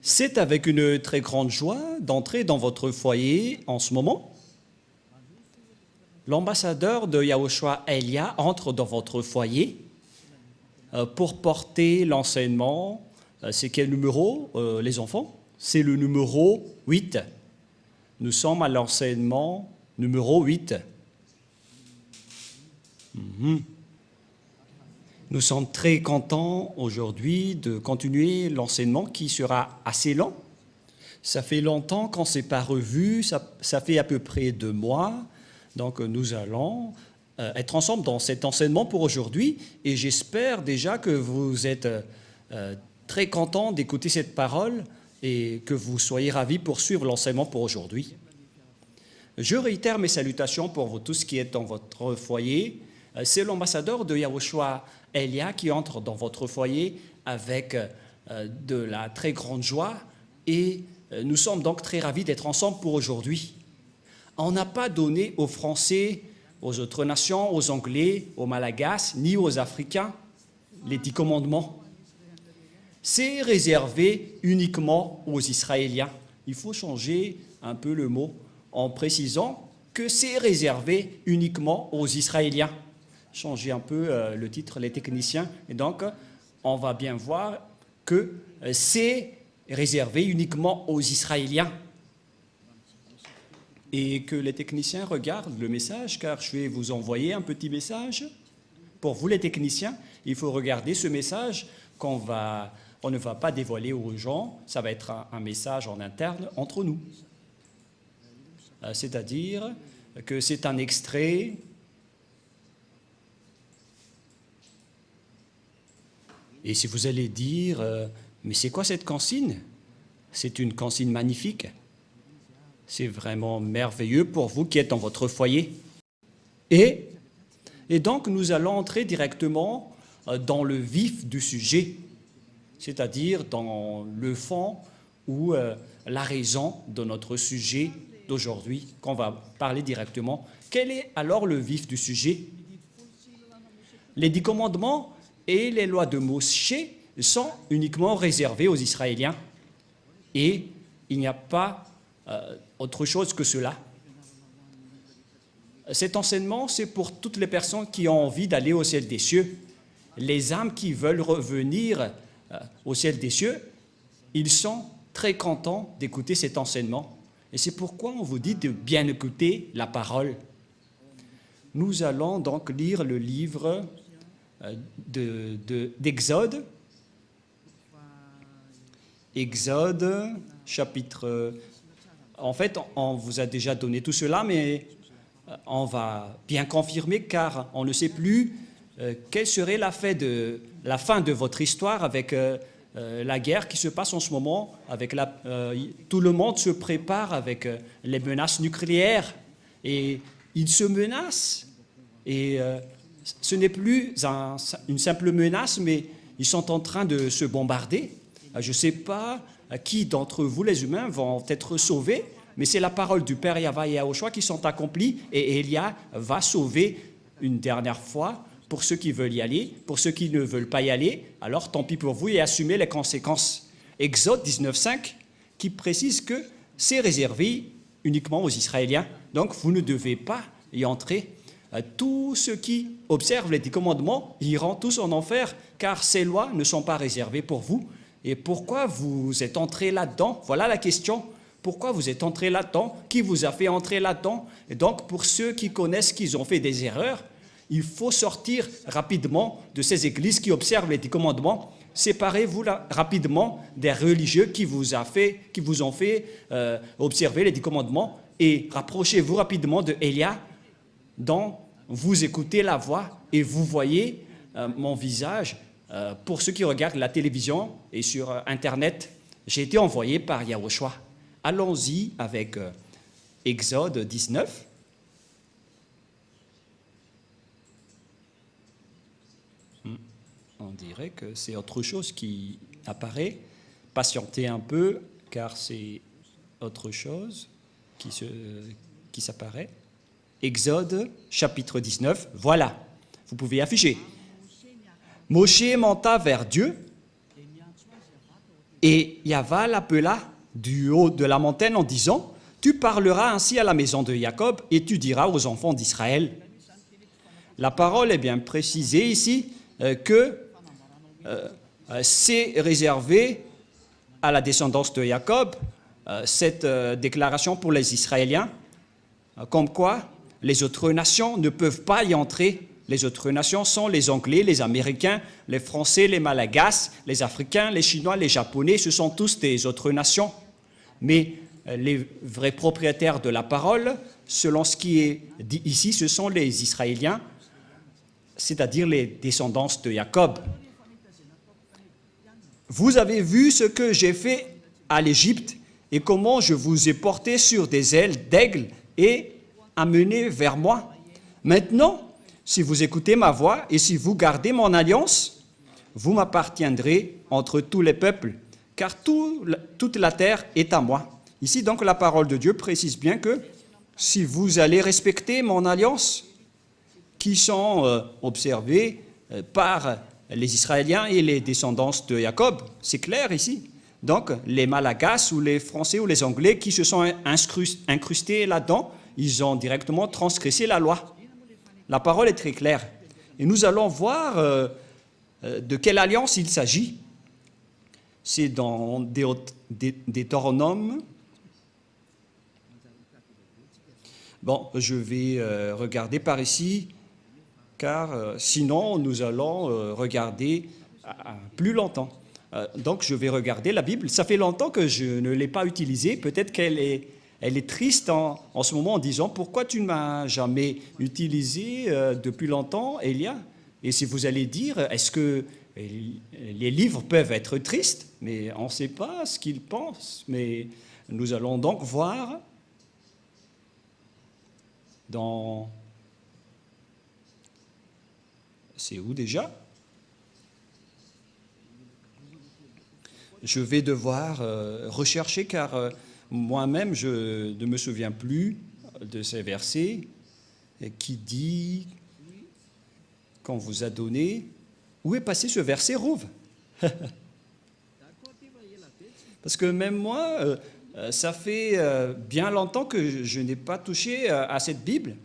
C'est avec une très grande joie d'entrer dans votre foyer en ce moment. L'ambassadeur de Yahushua Elia entre dans votre foyer pour porter l'enseignement. C'est quel numéro, les enfants? C'est le numéro 8. Nous sommes à l'enseignement numéro 8. Nous sommes très contents aujourd'hui de continuer l'enseignement qui sera assez lent. Ça fait longtemps qu'on ne s'est pas revu, ça fait à peu près 2 mois. Donc nous allons être ensemble dans cet enseignement pour aujourd'hui et j'espère déjà que vous êtes très contents d'écouter cette parole et que vous soyez ravis pour suivre l'enseignement pour aujourd'hui. Je réitère mes salutations pour vous tous qui êtes dans votre foyer. C'est l'ambassadeur de Yahushua Elia qui entre dans votre foyer avec de la très grande joie et nous sommes donc très ravis d'être ensemble pour aujourd'hui. On n'a pas donné aux Français, aux autres nations, aux Anglais, aux Malagasy, ni aux Africains les 10 commandements. C'est réservé uniquement aux Israéliens. Il faut changer un peu le mot en précisant que c'est réservé uniquement aux Israéliens. Changer un peu le titre, les techniciens. Et donc, on va bien voir que c'est réservé uniquement aux Israéliens. Et que les techniciens regardent le message, car je vais vous envoyer un petit message. Pour vous, les techniciens, il faut regarder ce message on ne va pas dévoiler aux gens. Ça va être un message en interne entre nous. C'est-à-dire que c'est un extrait. Et si vous allez dire, mais c'est quoi cette consigne? C'est une consigne magnifique. C'est vraiment merveilleux pour vous qui êtes dans votre foyer. Et donc, nous allons entrer directement dans le vif du sujet, c'est-à-dire dans le fond ou la raison de notre sujet d'aujourd'hui, qu'on va parler directement. Quel est alors le vif du sujet? Les 10 commandements et les lois de Moshe sont uniquement réservés aux Israéliens. Et il n'y a pas autre chose que cela. Cet enseignement, c'est pour toutes les personnes qui ont envie d'aller au ciel des cieux. Les âmes qui veulent revenir au ciel des cieux, ils sont très contents d'écouter cet enseignement. Et c'est pourquoi on vous dit de bien écouter la parole. Nous allons donc lire le livre d'Exode. Exode, chapitre... En fait, on vous a déjà donné tout cela, mais on va bien confirmer car on ne sait plus quelle serait la fin de votre histoire avec la guerre qui se passe en ce moment. Tout le monde se prépare avec les menaces nucléaires et ils se menacent. Et ce n'est plus une simple menace, mais ils sont en train de se bombarder. Je ne sais pas qui d'entre vous, les humains, vont être sauvés, mais c'est la parole du Père Yahva et Yahushua qui sont accomplies et Elia va sauver une dernière fois pour ceux qui veulent y aller. Pour ceux qui ne veulent pas y aller, alors tant pis pour vous et assumez les conséquences. Exode 19.5 qui précise que c'est réservé uniquement aux Israéliens, donc vous ne devez pas y entrer. Tous ceux qui observent les 10 commandements iront tous en enfer, car ces lois ne sont pas réservées pour vous. Et pourquoi vous êtes entré là-dedans? Voilà la question. Pourquoi vous êtes entré là-dedans? Qui vous a fait entrer là-dedans? Et donc, pour ceux qui connaissent qu'ils ont fait des erreurs, il faut sortir rapidement de ces églises qui observent les 10 commandements. Séparez-vous rapidement des religieux qui vous ont fait observer les 10 commandements et rapprochez-vous rapidement de Elia, dont vous écoutez la voix et vous voyez mon visage. Pour ceux qui regardent la télévision et sur Internet, j'ai été envoyé par Yahushua. Allons-y avec Exode 19. On dirait que c'est autre chose qui apparaît. Patientez un peu, car c'est autre chose qui s'apparaît. Exode, chapitre 19. Voilà, vous pouvez afficher. Moshe monta vers Dieu Et Yahva l'appela du haut de la montagne en disant, « Tu parleras ainsi à la maison de Jacob et tu diras aux enfants d'Israël. » La parole est bien précisée ici que c'est réservé à la descendance de Jacob, cette déclaration pour les Israéliens, comme quoi les autres nations ne peuvent pas y entrer. Les autres nations sont les Anglais, les Américains, les Français, les Malagasy, les Africains, les Chinois, les Japonais, ce sont tous des autres nations. Mais les vrais propriétaires de la parole, selon ce qui est dit ici, ce sont les Israéliens, c'est-à-dire les descendants de Jacob. Vous avez vu ce que j'ai fait à l'Égypte et comment je vous ai porté sur des ailes d'aigle et amené vers moi. Maintenant, si vous écoutez ma voix et si vous gardez mon alliance, vous m'appartiendrez entre tous les peuples, car toute la terre est à moi. Ici, donc, la parole de Dieu précise bien que si vous allez respecter mon alliance, qui sont observées par les Israéliens et les descendants de Jacob, c'est clair ici. Donc, les Malagasy ou les Français ou les Anglais qui se sont incrustés là-dedans, ils ont directement transgressé la loi. La parole est très claire. Et nous allons voir de quelle alliance il s'agit. C'est dans Deutéronome. Bon, je vais regarder par ici, car sinon nous allons regarder plus longtemps. Donc je vais regarder la Bible. Ça fait longtemps que je ne l'ai pas utilisée. Peut-être qu'elle est triste en ce moment en disant « Pourquoi tu ne m'as jamais utilisé depuis longtemps, Elia ?» Et si vous allez dire « Est-ce que les livres peuvent être tristes ?» Mais on ne sait pas ce qu'ils pensent. Mais nous allons donc voir dans... C'est où déjà? Je vais devoir rechercher car moi-même je ne me souviens plus de ces versets qui dit qu'on vous a donné. Où est passé ce verset, Rouve? Parce que même moi, ça fait bien longtemps que je n'ai pas touché à cette Bible.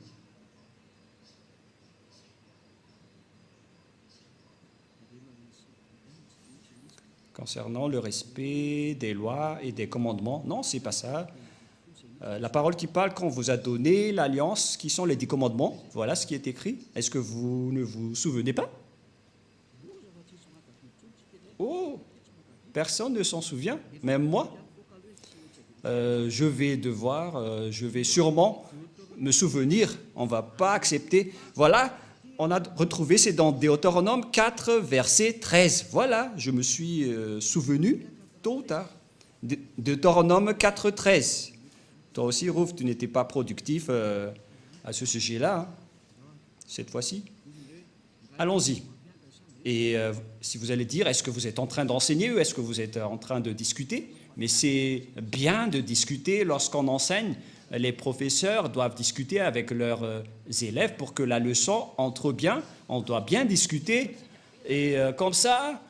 Concernant le respect des lois et des commandements. Non, c'est pas ça. La parole qui parle qu'on vous a donné l'alliance, qui sont les 10 commandements, voilà ce qui est écrit. Est-ce que vous ne vous souvenez pas? Oh, personne ne s'en souvient, même moi. Je vais sûrement me souvenir, on ne va pas accepter. Voilà. On a retrouvé, c'est dans Deutéronome 4, verset 13. Voilà, je me suis souvenu tôt ou tard. Deutéronome 4, 13. Toi aussi, Rouf, tu n'étais pas productif à ce sujet-là, hein, cette fois-ci. Allons-y. Et si vous allez dire, est-ce que vous êtes en train d'enseigner ou est-ce que vous êtes en train de discuter? Mais c'est bien de discuter lorsqu'on enseigne. Les professeurs doivent discuter avec leurs élèves pour que la leçon entre bien. On doit bien discuter. Et comme ça,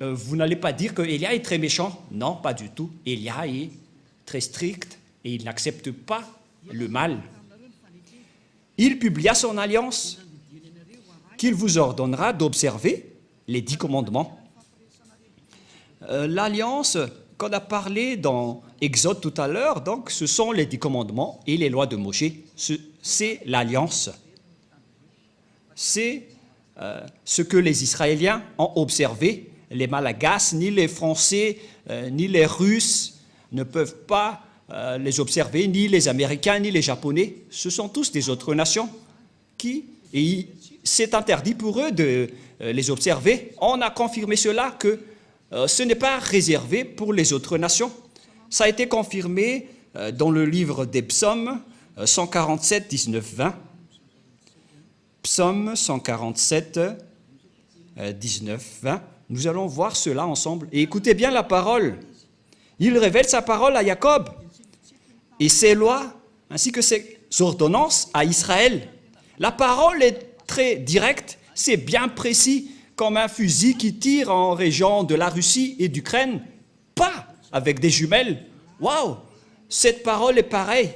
vous n'allez pas dire que Elia est très méchant. Non, pas du tout. Elia est très strict et il n'accepte pas le mal. Il publia son alliance qu'il vous ordonnera d'observer les 10 commandements. L'alliance qu'on a parlé dans Exode tout à l'heure, donc ce sont les 10 commandements et les lois de Moïse. C'est l'alliance. C'est ce que les Israéliens ont observé. Les Malagasy, ni les Français, ni les Russes ne peuvent pas les observer, ni les Américains, ni les Japonais. Ce sont tous des autres nations et c'est interdit pour eux de les observer. On a confirmé cela que ce n'est pas réservé pour les autres nations. Ça a été confirmé dans le livre des psaumes 147, 19, 20. Psaume 147, 19, 20. Nous allons voir cela ensemble. Et écoutez bien la parole. Il révèle sa parole à Jacob et ses lois ainsi que ses ordonnances à Israël. La parole est très directe, c'est bien précis, comme un fusil qui tire en région de la Russie et d'Ukraine pas avec des jumelles. Waouh! Cette parole est pareille.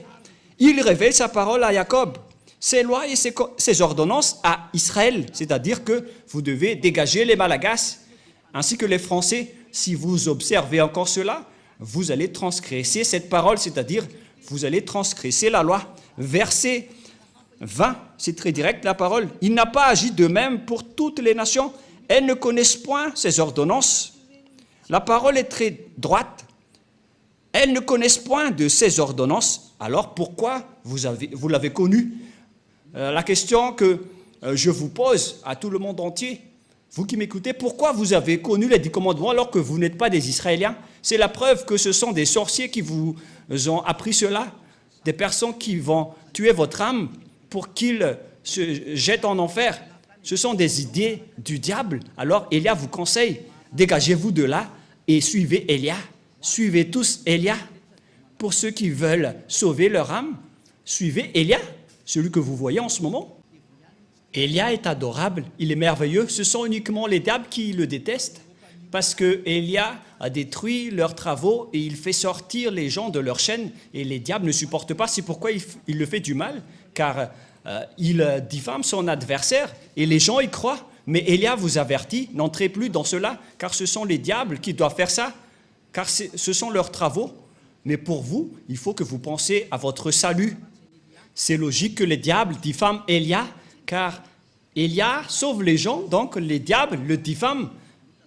Il révèle sa parole à Jacob, ses lois et ses ordonnances à Israël. C'est-à-dire que vous devez dégager les Malagasy, ainsi que les Français. Si vous observez encore cela, vous allez transgresser cette parole, c'est-à-dire vous allez transgresser la loi. Verset 20, c'est très direct la parole. Il n'a pas agi de même pour toutes les nations. Elles ne connaissent point ses ordonnances. La parole est très droite. Elles ne connaissent point de ses ordonnances. Alors pourquoi vous l'avez connu? La question que je vous pose à tout le monde entier, vous qui m'écoutez, pourquoi vous avez connu les 10 commandements alors que vous n'êtes pas des Israéliens? C'est la preuve que ce sont des sorciers qui vous ont appris cela, des personnes qui vont tuer votre âme pour qu'ils se jettent en enfer. Ce sont des idées du diable. Alors Élia vous conseille, dégagez-vous de là et suivez Élia. Suivez tous Élia. Pour ceux qui veulent sauver leur âme, suivez Élia, celui que vous voyez en ce moment. Élia est adorable, il est merveilleux. Ce sont uniquement les diables qui le détestent parce que Élia a détruit leurs travaux et il fait sortir les gens de leur chaîne et les diables ne supportent pas. C'est pourquoi il le fait du mal, car il diffame son adversaire et les gens y croient. Mais Élia vous avertit, n'entrez plus dans cela, car ce sont les diables qui doivent faire ça, car ce sont leurs travaux. Mais pour vous, il faut que vous pensiez à votre salut. C'est logique que les diables diffament Élia, car Élia sauve les gens, donc les diables le diffament.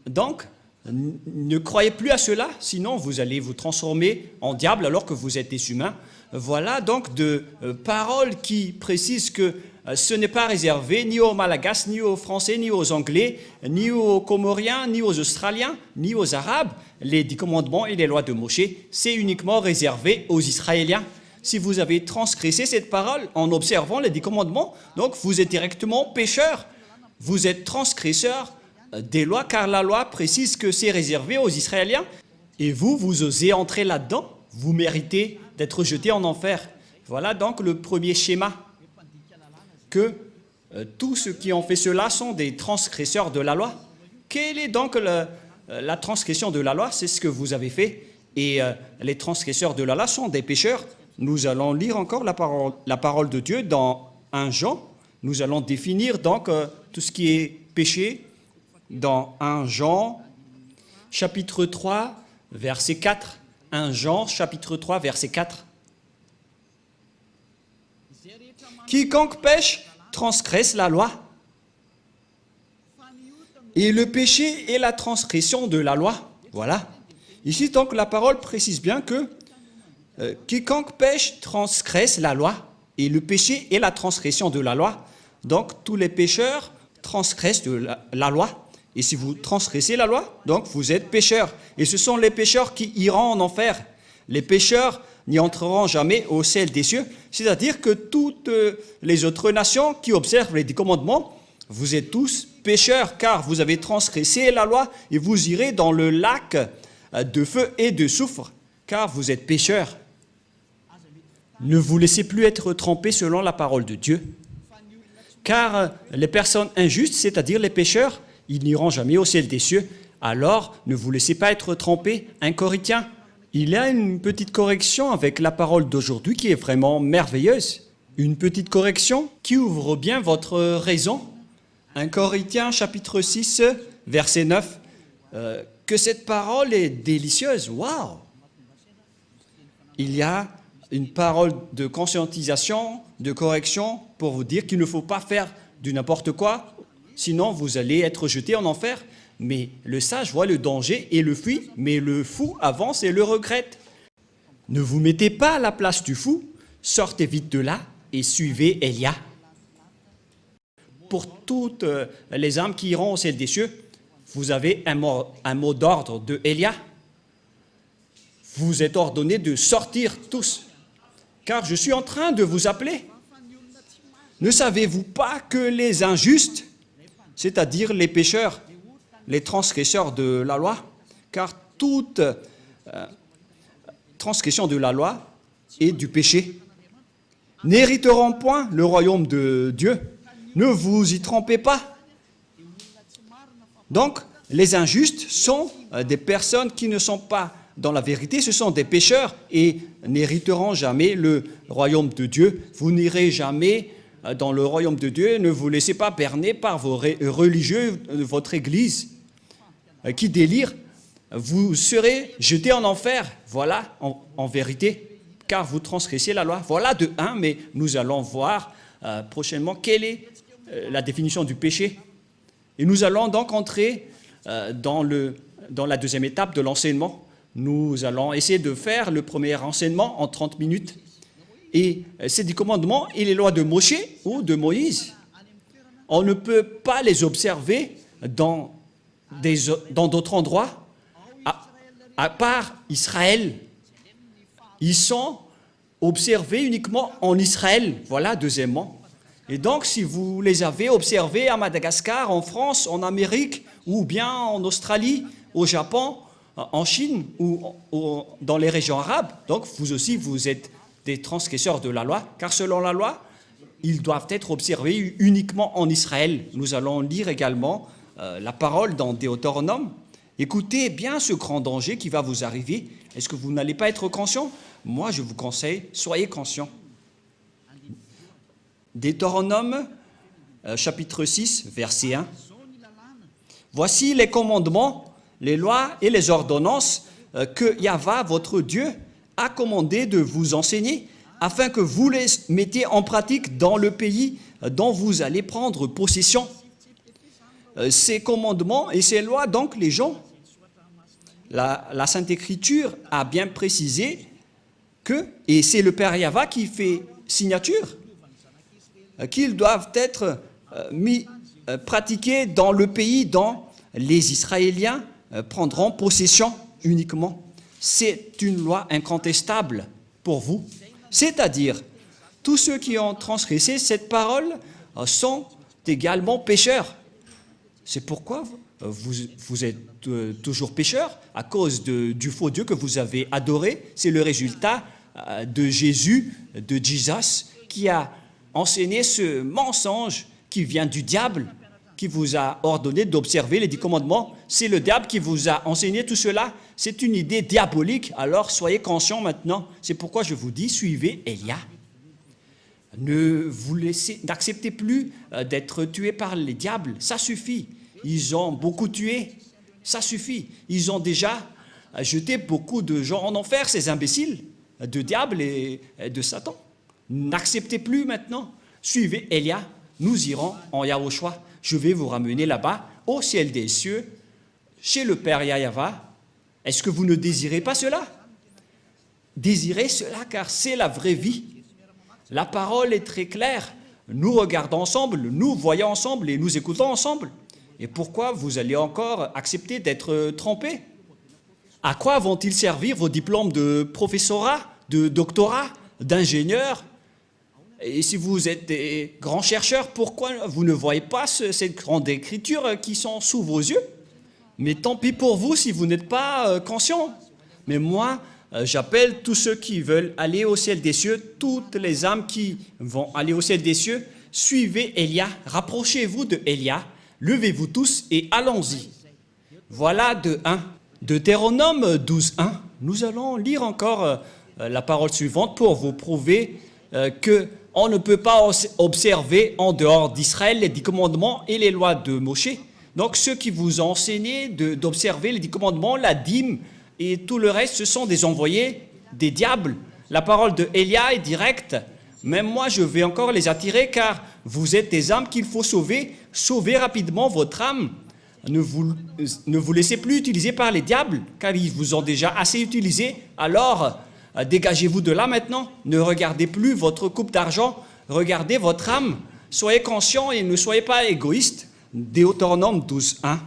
Donc, ne croyez plus à cela, sinon vous allez vous transformer en diable alors que vous êtes des humains. Voilà donc de paroles qui précisent que ce n'est pas réservé ni aux Malagasy, ni aux Français, ni aux Anglais, ni aux Comoriens, ni aux Australiens, ni aux Arabes. Les 10 commandements et les lois de Moïse, c'est uniquement réservé aux Israéliens. Si vous avez transgressé cette parole en observant les 10 commandements, donc vous êtes directement pécheur. Vous êtes transgresseur des lois, car la loi précise que c'est réservé aux Israéliens. Et vous osez entrer là-dedans, vous méritez d'être jeté en enfer. Voilà donc le premier schéma, que tous ceux qui ont fait cela sont des transgresseurs de la loi. Quelle est donc la transgression de la loi? C'est ce que vous avez fait. Et les transgresseurs de la loi sont des pécheurs. Nous allons lire encore la parole de Dieu dans 1 Jean. Nous allons définir donc tout ce qui est péché dans 1 Jean, chapitre 3, verset 4. 1 Jean, chapitre 3, verset 4. Quiconque pêche transgresse la loi. Et le péché est la transgression de la loi. Voilà. Ici, donc, la parole précise bien que quiconque pêche transgresse la loi. Et le péché est la transgression de la loi. Donc, tous les pécheurs transgressent la loi. Et si vous transgressez la loi, donc vous êtes pécheurs. Et ce sont les pécheurs qui iront en enfer. Les pécheurs n'y entreront jamais au ciel des cieux. C'est-à-dire que toutes les autres nations qui observent les 10 commandements, vous êtes tous pécheurs, car vous avez transgressé la loi et vous irez dans le lac de feu et de soufre, car vous êtes pécheurs. Ne vous laissez plus être trompés selon la parole de Dieu, car les personnes injustes, c'est-à-dire les pécheurs, ils n'iront jamais au ciel des cieux. Alors, ne vous laissez pas être trompés. 1 Corinthiens, il y a une petite correction avec la parole d'aujourd'hui qui est vraiment merveilleuse. Une petite correction qui ouvre bien votre raison. 1 Corinthiens, chapitre 6, verset 9. Que cette parole est délicieuse. Waouh! Il y a une parole de conscientisation, de correction pour vous dire qu'il ne faut pas faire du n'importe quoi. Sinon, vous allez être jeté en enfer. Mais le sage voit le danger et le fuit, mais le fou avance et le regrette. Ne vous mettez pas à la place du fou, sortez vite de là et suivez Élia. Pour toutes les âmes qui iront au ciel des cieux, vous avez un mot d'ordre de Élia. Vous êtes ordonnés de sortir tous, car je suis en train de vous appeler. Ne savez-vous pas que les injustes, c'est-à-dire les pécheurs, les transgresseurs de la loi, car toute transgression de la loi est du péché, n'hériteront point le royaume de Dieu. Ne vous y trompez pas. Donc, les injustes sont des personnes qui ne sont pas dans la vérité, ce sont des pécheurs et n'hériteront jamais le royaume de Dieu. Vous n'irez jamais dans le royaume de Dieu. Ne vous laissez pas berner par vos religieux de votre église qui délirent. Vous serez jetés en enfer. Voilà, en vérité, car vous transgressez la loi. Voilà de un, mais nous allons voir prochainement quelle est la définition du péché. Et nous allons donc entrer dans la deuxième étape de l'enseignement. Nous allons essayer de faire le premier enseignement en 30 minutes. Et ces 10 commandements et les lois de Moshe ou de Moïse, on ne peut pas les observer dans d'autres endroits, à part Israël. Ils sont observés uniquement en Israël. Voilà, deuxièmement. Et donc, si vous les avez observés à Madagascar, en France, en Amérique, ou bien en Australie, au Japon, en Chine, ou dans les régions arabes, donc vous aussi, vous êtes des transgresseurs de la loi, car selon la loi, ils doivent être observés uniquement en Israël. Nous allons lire également la parole dans Deutéronome. Écoutez bien ce grand danger qui va vous arriver. Est-ce que vous n'allez pas être conscient? Moi, je vous conseille, soyez conscients. Deutéronome, chapitre 6, verset 1. Voici les commandements, les lois et les ordonnances que Yahva, votre Dieu, a commandé de vous enseigner, afin que vous les mettiez en pratique dans le pays dont vous allez prendre possession. Ces commandements et ces lois, donc, les gens, la Sainte Écriture a bien précisé que, et c'est le Père Yahva qui fait signature, qu'ils doivent être pratiqués dans le pays dont les Israéliens prendront possession uniquement. C'est une loi incontestable pour vous. C'est-à-dire, tous ceux qui ont transgressé cette parole sont également pécheurs. C'est pourquoi vous êtes toujours pécheurs, à cause du faux Dieu que vous avez adoré. C'est le résultat de Jésus, de Jesus, qui a enseigné ce mensonge qui vient du diable, qui vous a ordonné d'observer les 10 commandements. C'est le diable qui vous a enseigné tout cela. C'est une idée diabolique, alors soyez conscients maintenant. C'est pourquoi je vous dis, suivez Élia. N'acceptez plus d'être tués par les diables, ça suffit. Ils ont beaucoup tué, ça suffit. Ils ont déjà jeté beaucoup de gens en enfer, ces imbéciles de diable et de Satan. N'acceptez plus maintenant. Suivez Élia, nous irons en Yahushua. Je vais vous ramener là-bas, au ciel des cieux, chez le Père Yahva. Est-ce que vous ne désirez pas cela? Désirez cela, car c'est la vraie vie. La parole est très claire. Nous regardons ensemble, nous voyons ensemble et nous écoutons ensemble. Et pourquoi vous allez encore accepter d'être trompés? À quoi vont-ils servir vos diplômes de professorat, de doctorat, d'ingénieur? Et si vous êtes des grands chercheurs, pourquoi vous ne voyez pas cette grande écriture qui sont sous vos yeux? Mais tant pis pour vous si vous n'êtes pas conscients. Mais moi, j'appelle tous ceux qui veulent aller au ciel des cieux, toutes les âmes qui vont aller au ciel des cieux, suivez Élia, rapprochez-vous de Élia, levez-vous tous et allons-y. Voilà de 1. Deutéronome 12, 1. Nous allons lire encore la parole suivante pour vous prouver qu'on ne peut pas observer en dehors d'Israël les 10 commandements et les lois de Moshe. Donc ceux qui vous ont enseigné d'observer les 10 commandements, la dîme et tout le reste, ce sont des envoyés, des diables. La parole de Élia est directe. Même moi, je vais encore les attirer car vous êtes des âmes qu'il faut sauver. Sauvez rapidement votre âme. Ne vous laissez plus utiliser par les diables car ils vous ont déjà assez utilisé. Alors, dégagez-vous de là maintenant. Ne regardez plus votre coupe d'argent. Regardez votre âme. Soyez conscients et ne soyez pas égoïstes. Deutéronome 12, 1.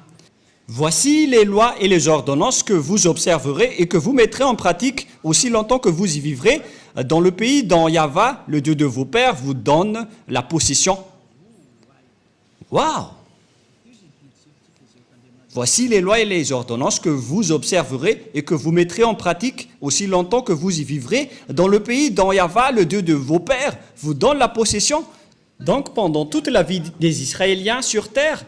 Voici les lois et les ordonnances que vous observerez et que vous mettrez en pratique aussi longtemps que vous y vivrez dans le pays dont Yahva, le Dieu de vos pères, vous donne la possession. Waouh! Voici les lois et les ordonnances que vous observerez et que vous mettrez en pratique aussi longtemps que vous y vivrez dans le pays dont Yahva, le Dieu de vos pères, vous donne la possession. Donc, pendant toute la vie des Israéliens sur terre,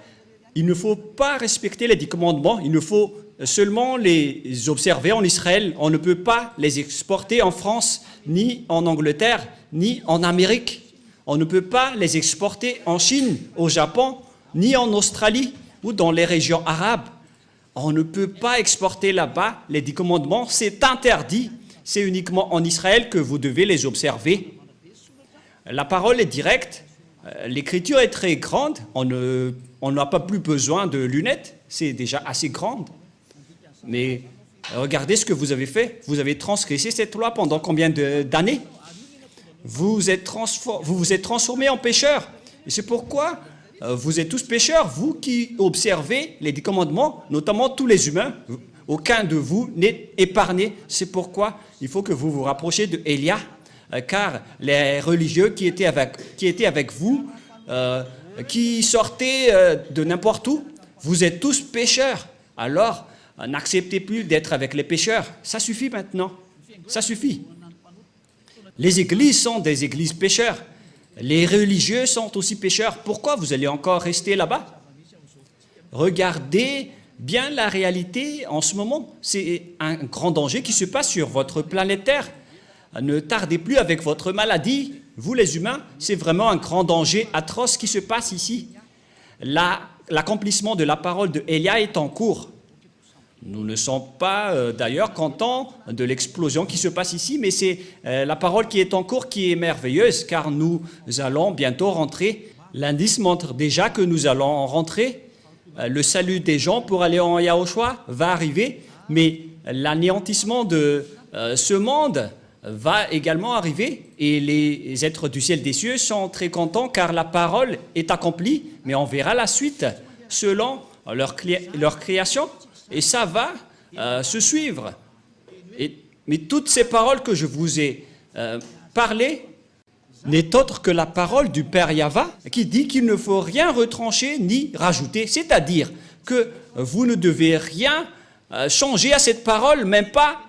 il ne faut pas respecter les 10 commandements, il ne faut seulement les observer en Israël. On ne peut pas les exporter en France, ni en Angleterre, ni en Amérique. On ne peut pas les exporter en Chine, au Japon, ni en Australie ou dans les régions arabes. On ne peut pas exporter là-bas les 10 commandements, c'est interdit. C'est uniquement en Israël que vous devez les observer. La parole est directe, l'écriture est très grande, on n'a pas plus besoin de lunettes, c'est déjà assez grande. Mais regardez ce que vous avez fait, vous avez transgressé cette loi pendant combien d'années? Vous vous êtes transformés en pécheurs. Et c'est pourquoi vous êtes tous pécheurs, vous qui observez les 10 commandements, notamment tous les humains. Aucun de vous n'est épargné. C'est pourquoi il faut que vous vous rapprochiez de Élia, car les religieux qui étaient avec vous, qui sortaient de n'importe où, vous êtes tous pécheurs. Alors, n'acceptez plus d'être avec les pécheurs. Ça suffit maintenant. Ça suffit. Les églises sont des églises pécheurs. Les religieux sont aussi pécheurs. Pourquoi vous allez encore rester là-bas? Regardez bien la réalité en ce moment. C'est un grand danger qui se passe sur votre planète Terre. Ne tardez plus avec votre maladie. Vous les humains, c'est vraiment un grand danger atroce qui se passe ici. L'accomplissement de la parole de Élia est en cours. Nous ne sommes pas d'ailleurs contents de l'explosion qui se passe ici, mais c'est la parole qui est en cours qui est merveilleuse, car nous allons bientôt rentrer. L'indice montre déjà que nous allons rentrer. Le salut des gens pour aller en Yahushua va arriver, mais l'anéantissement de ce monde va également arriver, et les êtres du ciel des cieux sont très contents car la parole est accomplie, mais on verra la suite selon leur création. Et ça va se suivre. Mais toutes ces paroles que je vous ai parlées n'est autre que la parole du Père Yahva qui dit qu'il ne faut rien retrancher ni rajouter. C'est-à-dire que vous ne devez rien changer à cette parole, même pas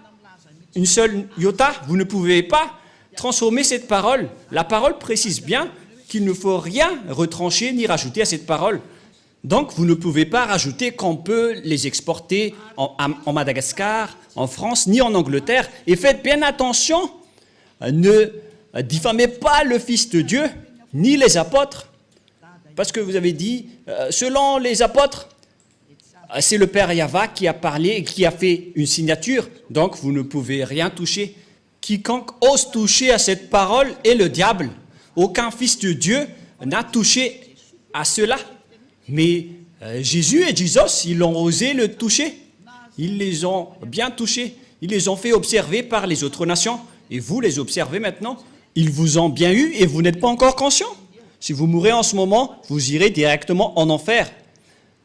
une seule iota. Vous ne pouvez pas transformer cette parole. La parole précise bien qu'il ne faut rien retrancher ni rajouter à cette parole. Donc, vous ne pouvez pas rajouter qu'on peut les exporter en Madagascar, en France, ni en Angleterre. Et faites bien attention, ne diffamez pas le Fils de Dieu, ni les apôtres. Parce que vous avez dit, selon les apôtres, c'est le Père Yahva qui a parlé et qui a fait une signature. Donc, vous ne pouvez rien toucher. Quiconque ose toucher à cette parole est le diable. Aucun Fils de Dieu n'a touché à cela. Mais Jésus et Jesus, ils ont osé le toucher. Ils les ont bien touchés. Ils les ont fait observer par les autres nations. Et vous les observez maintenant. Ils vous ont bien eu et vous n'êtes pas encore conscient. Si vous mourrez en ce moment, vous irez directement en enfer.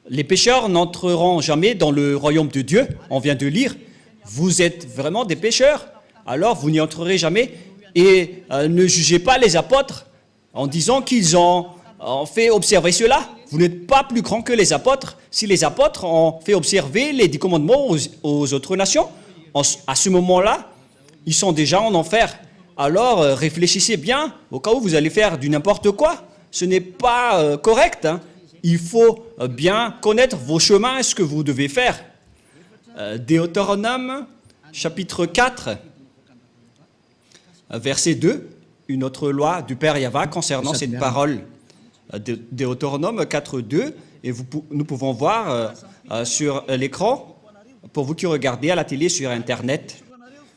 Les pécheurs n'entreront jamais dans le royaume de Dieu. On vient de lire. Vous êtes vraiment des pécheurs. Alors vous n'y entrerez jamais. Et ne jugez pas les apôtres en disant qu'ils ont fait observer cela. Vous n'êtes pas plus grand que les apôtres. Si les apôtres ont fait observer les 10 commandements aux autres nations, à ce moment-là, ils sont déjà en enfer. Alors réfléchissez bien au cas où vous allez faire du n'importe quoi. Ce n'est pas correct. Il faut bien connaître vos chemins et ce que vous devez faire. Deutéronome, chapitre 4, verset 2, une autre loi du Père Yahva concernant cette parole. Deutéronome 4, 2, et nous pouvons voir sur l'écran, pour vous qui regardez à la télé sur Internet.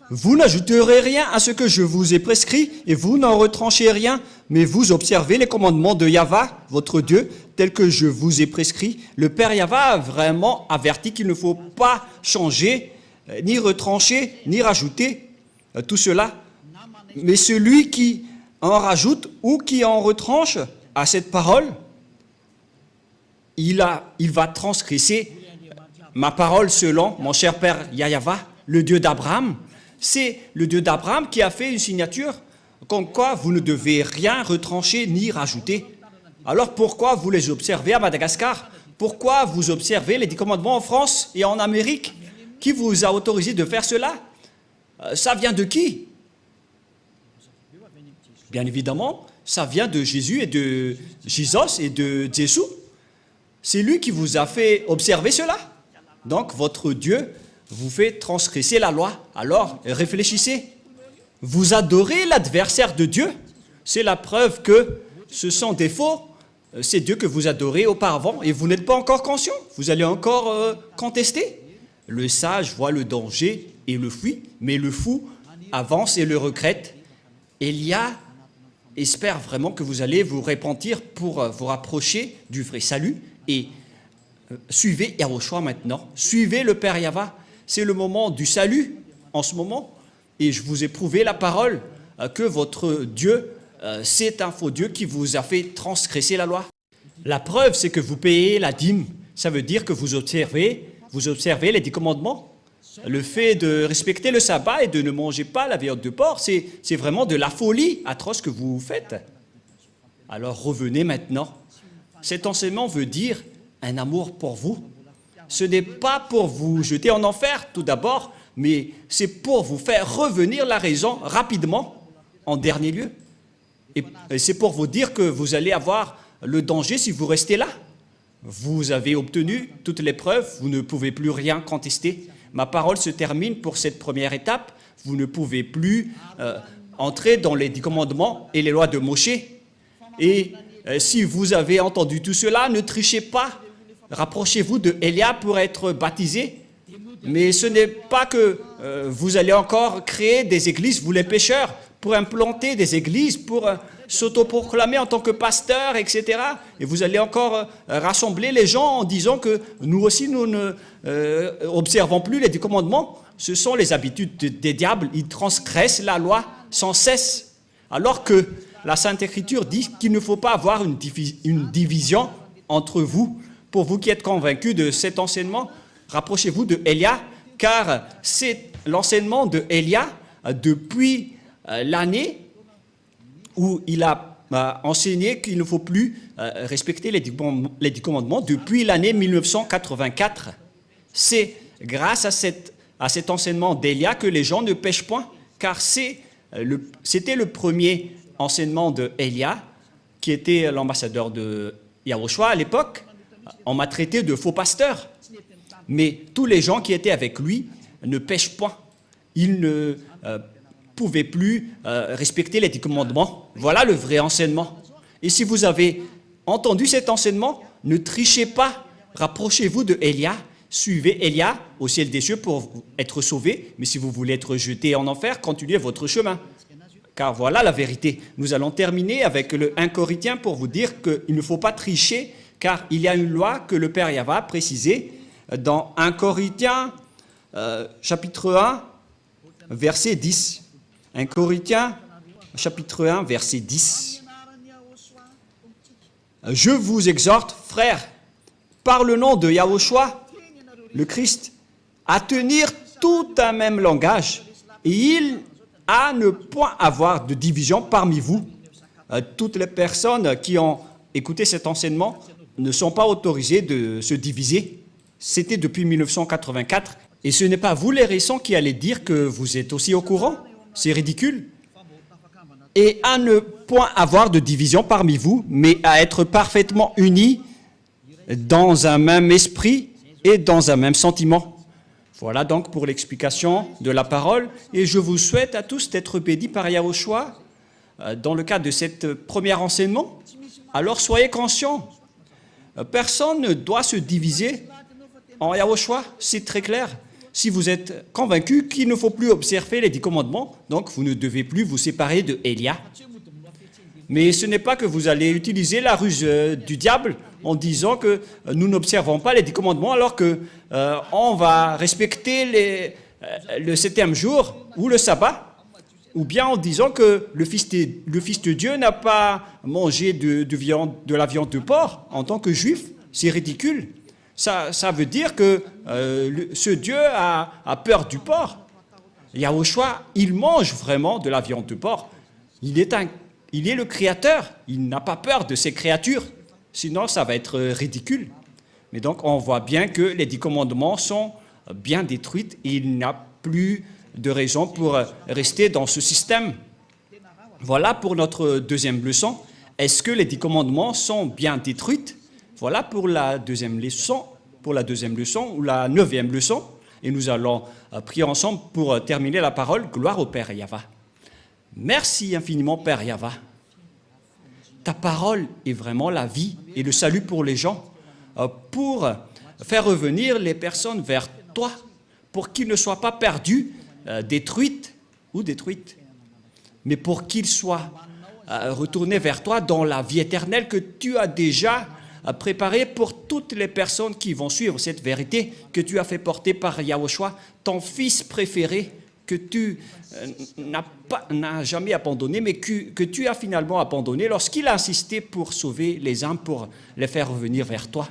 Vous n'ajouterez rien à ce que je vous ai prescrit, et vous n'en retranchez rien, mais vous observez les commandements de Yahva, votre Dieu, tels que je vous ai prescrits. Le Père Yahva a vraiment averti qu'il ne faut pas changer, ni retrancher, ni rajouter tout cela. Mais celui qui en rajoute ou qui en retranche à cette parole, il va transgresser ma parole selon mon cher Père Yahva, le Dieu d'Abraham. C'est le Dieu d'Abraham qui a fait une signature comme quoi vous ne devez rien retrancher ni rajouter. Alors pourquoi vous les observez à Madagascar? Pourquoi vous observez les 10 commandements en France et en Amérique? Qui vous a autorisé de faire cela? Ça vient de qui? Bien évidemment, ça vient de Jésus et de Jesus et de Jésus. C'est lui qui vous a fait observer cela. Donc votre Dieu vous fait transgresser la loi. Alors réfléchissez. Vous adorez l'adversaire de Dieu. C'est la preuve que ce sont des faux. C'est Dieu que vous adorez auparavant et vous n'êtes pas encore conscient. Vous allez encore contester. Le sage voit le danger et le fuit, mais le fou avance et le regrette. Élia espère vraiment que vous allez vous repentir pour vous rapprocher du vrai salut et suivez Yahushua maintenant. Suivez le Père Yahva. C'est le moment du salut en ce moment. Et je vous ai prouvé la parole que votre Dieu, c'est un faux Dieu qui vous a fait transgresser la loi. La preuve, c'est que vous payez la dîme. Ça veut dire que vous observez les 10 commandements. Le fait de respecter le sabbat et de ne manger pas la viande de porc, c'est vraiment de la folie atroce que vous faites. Alors revenez maintenant. Cet enseignement veut dire un amour pour vous. Ce n'est pas pour vous jeter en enfer tout d'abord, mais c'est pour vous faire revenir la raison rapidement en dernier lieu. Et c'est pour vous dire que vous allez avoir le danger si vous restez là. Vous avez obtenu toutes les preuves, vous ne pouvez plus rien contester. Ma parole se termine pour cette première étape. Vous ne pouvez plus entrer dans les 10 commandements et les lois de Moshe. Et si vous avez entendu tout cela, ne trichez pas. Rapprochez-vous de Élia pour être baptisé. Mais ce n'est pas que vous allez encore créer des églises, vous les pécheurs, pour implanter des églises, pour s'autoproclamer en tant que pasteur, etc. Et vous allez encore rassembler les gens en disant que nous aussi, nous ne observons plus les 10 commandements. Ce sont les habitudes des diables. Ils transgressent la loi sans cesse. Alors que la Sainte Écriture dit qu'il ne faut pas avoir une division entre vous. Pour vous qui êtes convaincus de cet enseignement, rapprochez-vous de Élia, car c'est l'enseignement de Élia depuis l'année où il a enseigné qu'il ne faut plus respecter les 10 commandements depuis l'année 1984. C'est grâce à cet enseignement d'Élia que les gens ne pêchent point, car c'était le premier enseignement de Élia, qui était l'ambassadeur de Yahushua à l'époque. On m'a traité de faux pasteur. Mais tous les gens qui étaient avec lui ne pêchent point. Ils ne pouvaient plus respecter les 10 commandements. Voilà le vrai enseignement. Et si vous avez entendu cet enseignement, ne trichez pas. Rapprochez-vous de Élia. Suivez Élia au ciel des cieux pour être sauvé. Mais si vous voulez être jeté en enfer, continuez votre chemin. Car voilà la vérité. Nous allons terminer avec le 1 Corinthiens pour vous dire qu'il ne faut pas tricher, car il y a une loi que le Père Yahva a précisée dans 1 Corinthiens, chapitre 1, verset 10. 1 Corinthiens, chapitre 1, verset 10. Je vous exhorte, frères, par le nom de Yahushua, le Christ, à tenir tout un même langage, et il à ne point avoir de division parmi vous. Toutes les personnes qui ont écouté cet enseignement ne sont pas autorisées de se diviser. C'était depuis 1984. Et ce n'est pas vous les récents qui allez dire que vous êtes aussi au courant. C'est ridicule. Et à ne point avoir de division parmi vous, mais à être parfaitement unis dans un même esprit et dans un même sentiment. Voilà donc pour l'explication de la parole. Et je vous souhaite à tous d'être bénis par Yahushua dans le cadre de cet premier enseignement. Alors soyez conscients. Personne ne doit se diviser en Yahushua, c'est très clair. Si vous êtes convaincu qu'il ne faut plus observer les 10 commandements, donc vous ne devez plus vous séparer de Élia. Mais ce n'est pas que vous allez utiliser la ruse du diable en disant que nous n'observons pas les 10 commandements alors qu'on va respecter le 7e jour ou le sabbat, ou bien en disant que le Fils de Dieu n'a pas mangé de la viande de porc en tant que juif. C'est ridicule. Ça veut dire que ce Dieu a peur du porc. Yahushua, il mange vraiment de la viande de porc. Il est le Créateur. Il n'a pas peur de ses créatures. Sinon, ça va être ridicule. Mais donc, on voit bien que les 10 commandements sont bien détruits et il n'y a plus de raison pour rester dans ce système. Voilà pour notre deuxième leçon. Est-ce que les 10 commandements sont bien détruits? Voilà pour la deuxième leçon. pour la deuxième leçon ou la 9e leçon. Et nous allons prier ensemble pour terminer la parole. Gloire au Père Yahva. Merci infiniment, Père Yahva. Ta parole est vraiment la vie et le salut pour les gens, pour faire revenir les personnes vers toi, pour qu'ils ne soient pas perdus, détruites, mais pour qu'ils soient retournés vers toi dans la vie éternelle que tu as déjà préparée pour toutes les personnes qui vont suivre cette vérité que tu as fait porter par Yahushua, ton fils préféré, que tu n'as jamais abandonné, mais que tu as finalement abandonné lorsqu'il a insisté pour sauver les âmes, pour les faire revenir vers toi.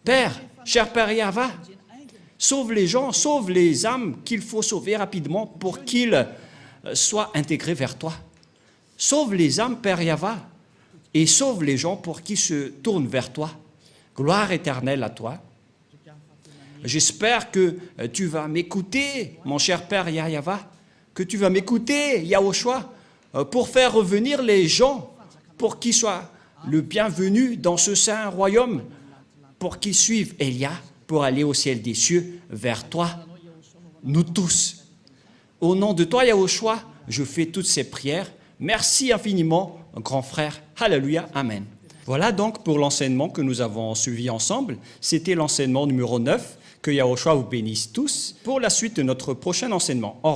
Père, cher Père Yahva, sauve les gens, sauve les âmes qu'il faut sauver rapidement pour qu'ils soient intégrés vers toi. Sauve les âmes, Père Yahva, et sauve les gens pour qu'ils se tournent vers toi. Gloire éternelle à toi. J'espère que tu vas m'écouter, mon cher Père Yahva, que tu vas m'écouter, Yahushua, pour faire revenir les gens, pour qu'ils soient le bienvenu dans ce saint royaume, pour qu'ils suivent Elia, pour aller au ciel des cieux, vers toi, nous tous. Au nom de toi, Yahushua, je fais toutes ces prières. Merci infiniment, grand frère. Alléluia, Amen. Voilà donc pour l'enseignement que nous avons suivi ensemble. C'était l'enseignement numéro 9. Que Yahushua vous bénisse tous pour la suite de notre prochain enseignement. Au revoir.